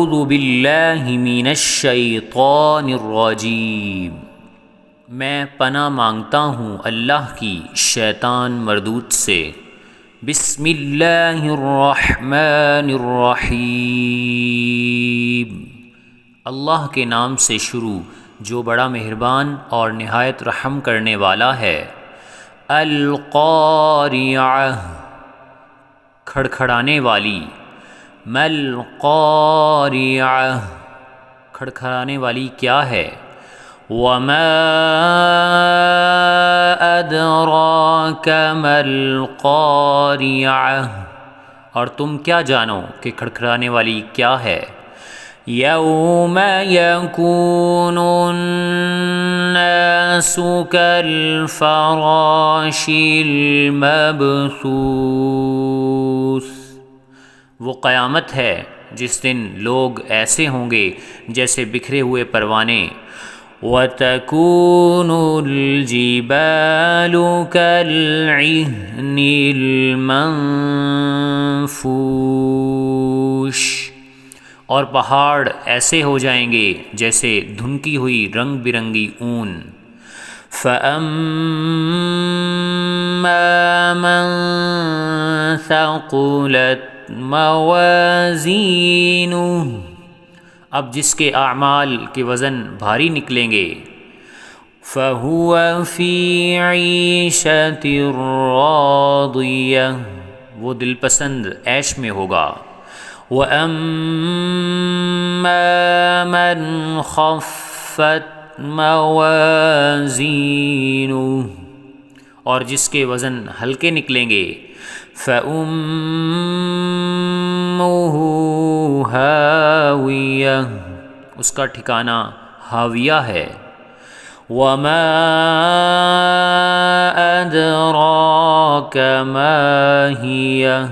اعوذ باللہ من الشیطان الرجیم، میں پناہ مانگتا ہوں اللہ کی شیطان مردود سے۔ بسم اللہ الرحمن الرحیم، اللہ کے نام سے شروع جو بڑا مہربان اور نہایت رحم کرنے والا ہے۔ القاریعہ، کھڑکھڑانے والی۔ ما القاریعہ، کھڑکھڑانے والی کیا ہے؟ وما ادراک ما القاریعہ، اور تم کیا جانو کہ کھڑکھڑانے والی کیا ہے؟ یوم یکون الناس کالفراش المبثوث، وہ قیامت ہے جس دن لوگ ایسے ہوں گے جیسے بکھرے ہوئے پروانے۔ وَتَكُونُ الْجِبَالُ كَالْعِهْنِ الْمَنفُوشِ، اور پہاڑ ایسے ہو جائیں گے جیسے دھنکی ہوئی رنگ برنگی اون۔ فَأَمَّا مَن ثَقُلَتْ موازینہ، اب جس کے اعمال کے وزن بھاری نکلیں گے۔ فَهُوَ فِي عِیشَةٍ رَاضِیَةٍ، وہ دل پسند عیش میں ہوگا۔ وَأَمَّا مَنْ خَفَّتْ موازینہ، اور جس کے وزن ہلکے نکلیں گے۔ فَأُمُّهُ ہاویہ، اس کا ٹھکانہ ہاویہ ہے۔ وَمَا أَدْرَاكَ مَا ہِیَہ،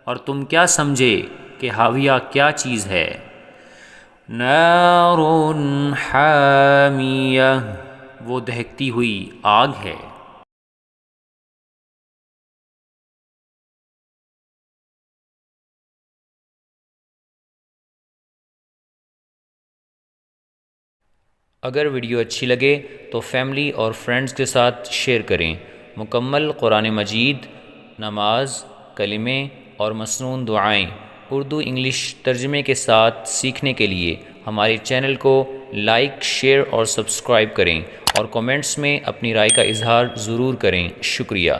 اور تم کیا سمجھے کہ ہاویہ کیا چیز ہے؟ نار حامیہ، وہ دہکتی ہوئی آگ ہے۔ اگر ویڈیو اچھی لگے تو فیملی اور فرینڈز کے ساتھ شیئر کریں۔ مکمل قرآن مجید، نماز، کلمے اور مسنون دعائیں اردو انگلش ترجمے کے ساتھ سیکھنے کے لیے ہمارے چینل کو لائک، شیئر اور سبسکرائب کریں، اور کومنٹس میں اپنی رائے کا اظہار ضرور کریں۔ شکریہ۔